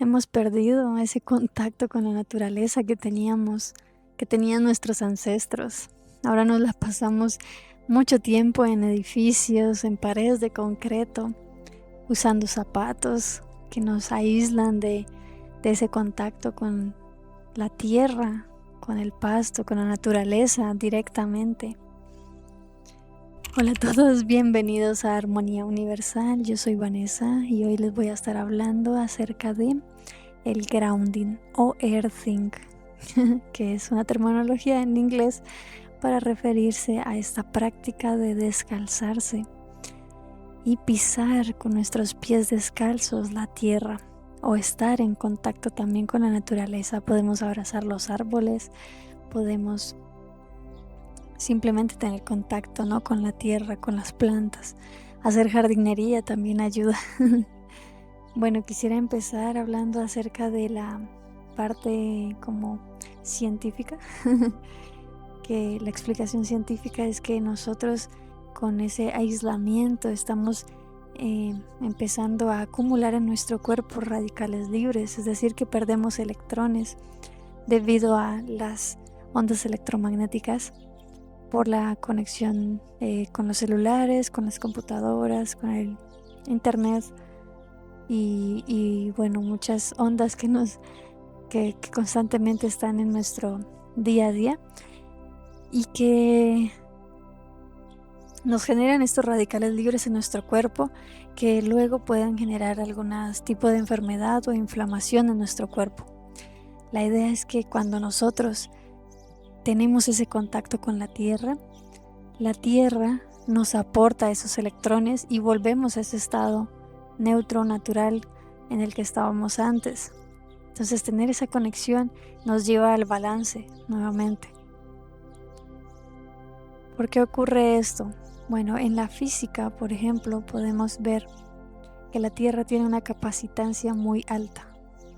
Hemos perdido ese contacto con la naturaleza que tenían nuestros ancestros. Ahora nos la pasamos mucho tiempo en edificios, en paredes de concreto, usando zapatos que nos aíslan de ese contacto con la tierra, con el pasto, con la naturaleza directamente. Hola a todos, bienvenidos a Armonía Universal. Yo soy Vanessa y hoy les voy a estar hablando acerca de el grounding o earthing, que es una terminología en inglés para referirse a esta práctica de descalzarse y pisar con nuestros pies descalzos la tierra o estar en contacto también con la naturaleza. Podemos abrazar los árboles, podemos simplemente tener contacto, ¿no?, con la tierra, con las plantas. Hacer jardinería también ayuda. Bueno, quisiera empezar hablando acerca de la parte como científica, que la explicación científica es que nosotros con ese aislamiento estamos empezando a acumular en nuestro cuerpo radicales libres, es decir, que perdemos electrones debido a las ondas electromagnéticas por la conexión con los celulares, con las computadoras, con el internet y bueno, muchas ondas que constantemente están en nuestro día a día y que nos generan estos radicales libres en nuestro cuerpo que luego pueden generar algún tipo de enfermedad o inflamación en nuestro cuerpo. La idea es que cuando nosotros tenemos ese contacto con la tierra nos aporta esos electrones y volvemos a ese estado neutro, natural en el que estábamos antes. Entonces tener esa conexión nos lleva al balance nuevamente. ¿Por qué ocurre esto? Bueno, en la física, por ejemplo, podemos ver que la Tierra tiene una capacitancia muy alta.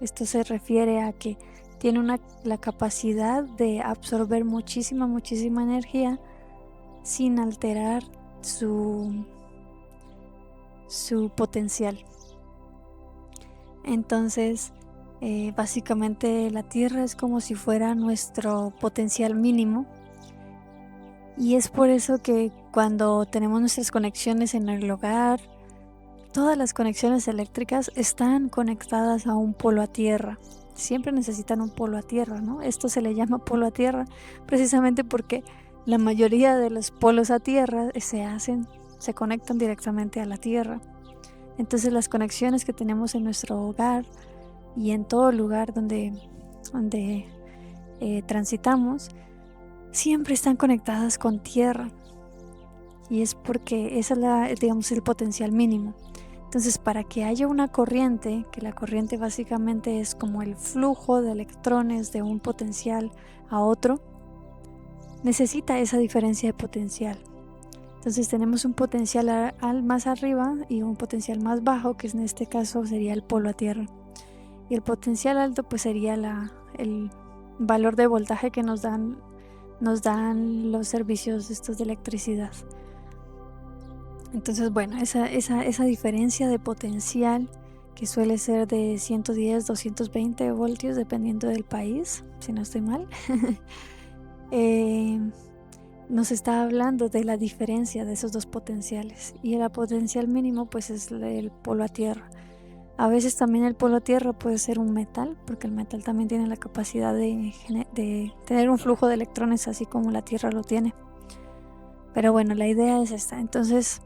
Esto se refiere a que tiene la capacidad de absorber muchísima energía sin alterar su potencial. Entonces, básicamente la Tierra es como si fuera nuestro potencial mínimo. Y es por eso que cuando tenemos nuestras conexiones en el hogar, todas las conexiones eléctricas están conectadas a un polo a tierra. Siempre necesitan un polo a tierra, ¿no? Esto se le llama polo a tierra precisamente porque la mayoría de los polos a tierra se conectan directamente a la tierra. Entonces las conexiones que tenemos en nuestro hogar y en todo lugar donde transitamos siempre están conectadas con tierra, y es porque esa es digamos, el potencial mínimo. Entonces, para que haya una corriente, que la corriente básicamente es como el flujo de electrones de un potencial a otro, necesita esa diferencia de potencial. Entonces tenemos un potencial más arriba y un potencial más bajo, que en este caso sería el polo a tierra. Y el potencial alto pues sería el valor de voltaje que nos dan los servicios estos de electricidad. Entonces, bueno, esa diferencia de potencial, que suele ser de 110, 220 voltios, dependiendo del país, si no estoy mal, nos está hablando de la diferencia de esos dos potenciales. Y el potencial mínimo, pues, es el polo a tierra. A veces también el polo a tierra puede ser un metal, porque el metal también tiene la capacidad de tener un flujo de electrones, así como la tierra lo tiene. Pero bueno, la idea es esta. Entonces,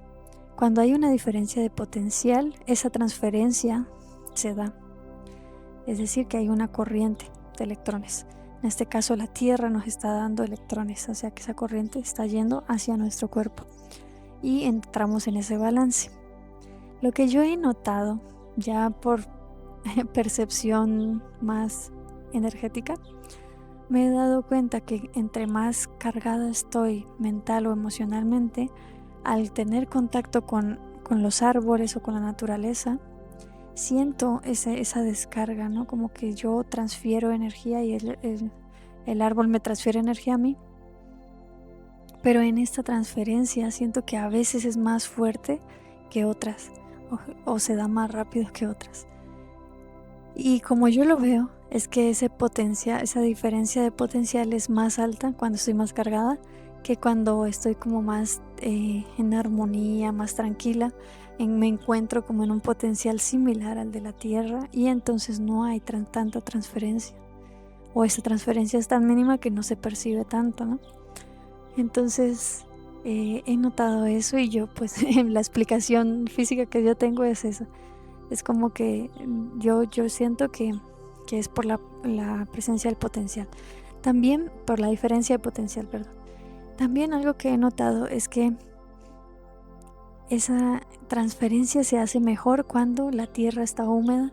cuando hay una diferencia de potencial, esa transferencia se da. Es decir, que hay una corriente de electrones. En este caso, la Tierra nos está dando electrones, o sea que esa corriente está yendo hacia nuestro cuerpo y entramos en ese balance. Lo que yo he notado, ya por percepción más energética, me he dado cuenta que entre más cargada estoy mental o emocionalmente, al tener contacto con los árboles o con la naturaleza, siento esa descarga, ¿no? Como que yo transfiero energía y el árbol me transfiere energía a mí. Pero en esta transferencia siento que a veces es más fuerte que otras o se da más rápido que otras. Y como yo lo veo, es que esa diferencia de potencial es más alta cuando estoy más cargada que cuando estoy como más en armonía, más tranquila. Me encuentro como en un potencial similar al de la Tierra y entonces no hay tanta transferencia. O esa transferencia es tan mínima que no se percibe tanto, ¿no? Entonces he notado eso y yo pues la explicación física que yo tengo es esa. Es como que yo siento que es por la presencia del potencial. También por la diferencia de potencial, perdón. También algo que he notado es que esa transferencia se hace mejor cuando la tierra está húmeda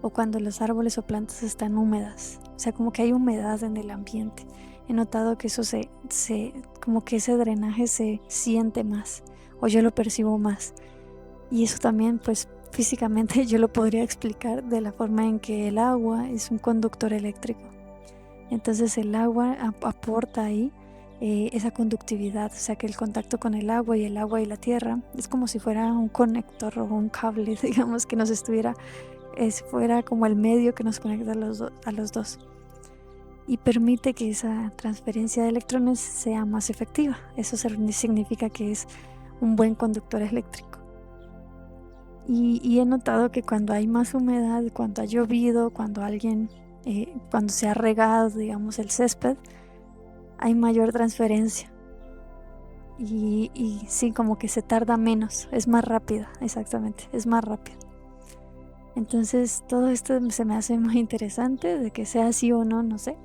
o cuando los árboles o plantas están húmedas. O sea, como que hay humedad en el ambiente. He notado que eso como que ese drenaje se siente más o yo lo percibo más. Y eso también, pues físicamente yo lo podría explicar de la forma en que el agua es un conductor eléctrico. Entonces el agua aporta ahí esa conductividad, o sea que el contacto con el agua y la tierra es como si fuera un conector o un cable, digamos, que fuera como el medio que nos conecta a los dos y permite que esa transferencia de electrones sea más efectiva. Eso significa que es un buen conductor eléctrico. Y he notado que cuando hay más humedad, cuando ha llovido, cuando se ha regado, digamos, el césped, hay mayor transferencia. Y sí, como que se tarda menos, es más rápida, exactamente, es más rápida. Entonces todo esto se me hace muy interesante, de que sea así o no, no sé,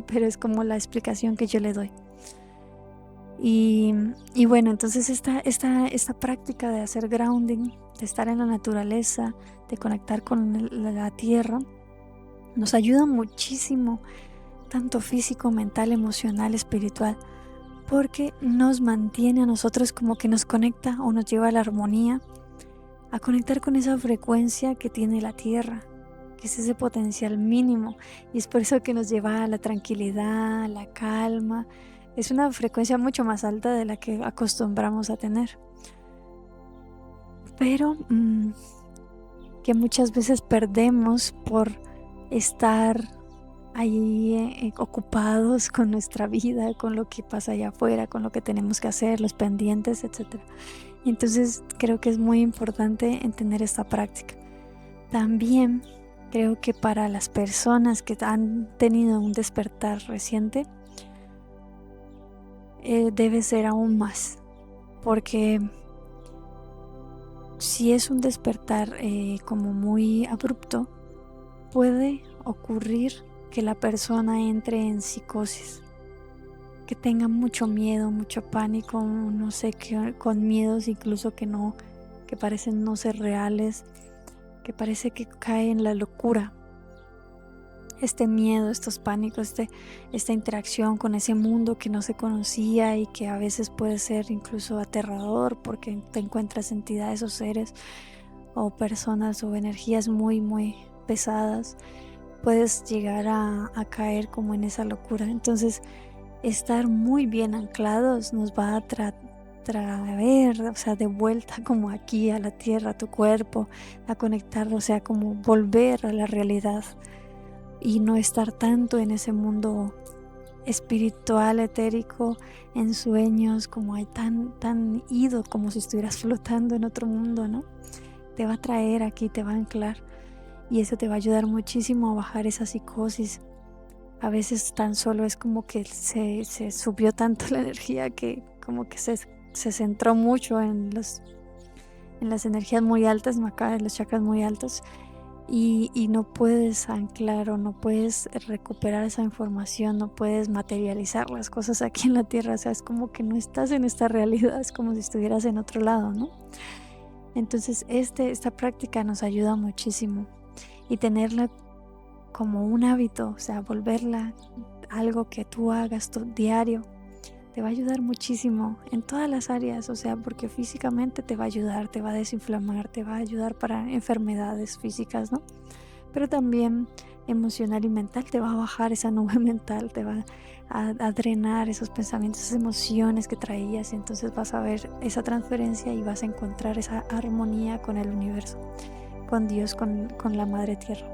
pero es como la explicación que yo le doy. Y bueno, entonces esta práctica de hacer grounding, de estar en la naturaleza, de conectar con la tierra, nos ayuda muchísimo, tanto físico, mental, emocional, espiritual, porque nos mantiene a nosotros, como que nos conecta o nos lleva a la armonía, a conectar con esa frecuencia que tiene la tierra, que es ese potencial mínimo, y es por eso que nos lleva a la tranquilidad, a la calma. Es una frecuencia mucho más alta de la que acostumbramos a tener, pero que muchas veces perdemos por estar ahí ocupados con nuestra vida, con lo que pasa allá afuera, con lo que tenemos que hacer, los pendientes, etc. Entonces creo que es muy importante en tener esta práctica. También creo que para las personas que han tenido un despertar reciente, debe ser aún más, porque si es un despertar como muy abrupto, puede ocurrir que la persona entre en psicosis, que tenga mucho miedo, mucho pánico, no sé, con miedos incluso que parecen no ser reales, que parece que cae en la locura. Este miedo, estos pánicos, esta interacción con ese mundo que no se conocía y que a veces puede ser incluso aterrador porque te encuentras entidades o seres o personas o energías muy, muy pesadas, puedes llegar a caer como en esa locura. Entonces, estar muy bien anclados nos va a traer, o sea, de vuelta como aquí a la tierra, a tu cuerpo, a conectar, o sea, como volver a la realidad y no estar tanto en ese mundo espiritual, etérico, en sueños, como hay tan ido, como si estuvieras flotando en otro mundo, ¿no? Te va a traer aquí, te va a anclar y eso te va a ayudar muchísimo a bajar esa psicosis. A veces tan solo es como que se subió tanto la energía que como que se centró mucho en las energías muy altas, en los chakras muy altos, y no puedes anclar o no puedes recuperar esa información, no puedes materializar las cosas aquí en la tierra. O sea, es como que no estás en esta realidad, es como si estuvieras en otro lado, ¿no? Entonces esta práctica nos ayuda muchísimo, y tenerla como un hábito, o sea, volverla algo que tú hagas diario, te va a ayudar muchísimo en todas las áreas, o sea, porque físicamente te va a ayudar, te va a desinflamar, te va a ayudar para enfermedades físicas, ¿no? Pero también emocional y mental, te va a bajar esa nube mental, te va a drenar esos pensamientos, esas emociones que traías, y entonces vas a ver esa transferencia y vas a encontrar esa armonía con el universo, con Dios, con la Madre Tierra.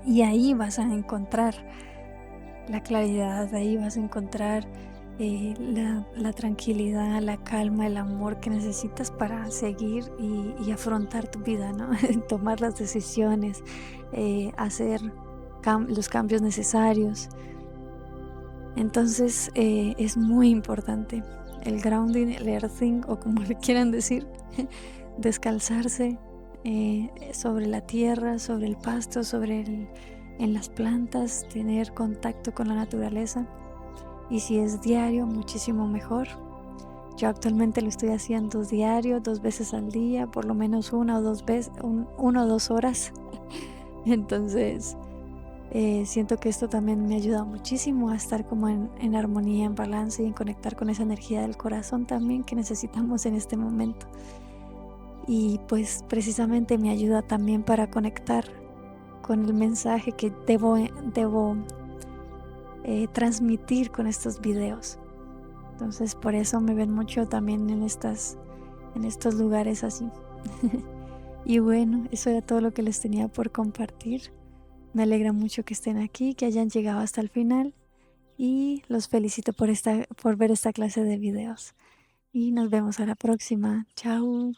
Y ahí vas a encontrar la claridad, ahí vas a encontrar la tranquilidad, la calma, el amor que necesitas para seguir y afrontar tu vida, ¿no? Tomar las decisiones, hacer los cambios necesarios. Entonces es muy importante el grounding, el earthing o como le quieran decir, descalzarse sobre la tierra, sobre el pasto, en las plantas, tener contacto con la naturaleza. Y si es diario, muchísimo mejor. Yo actualmente lo estoy haciendo diario, 2 veces al día, por lo menos 1 o 2 veces, 1 o 2 horas. Entonces, siento que esto también me ayuda muchísimo a estar como en armonía, en balance y en conectar con esa energía del corazón también que necesitamos en este momento. Y pues precisamente me ayuda también para conectar con el mensaje que debo transmitir con estos videos. Entonces por eso me ven mucho también en estos lugares así. Y bueno, eso era todo lo que les tenía por compartir. Me alegra mucho que estén aquí, que hayan llegado hasta el final y los felicito por ver esta clase de videos. Y nos vemos a la próxima. Chao.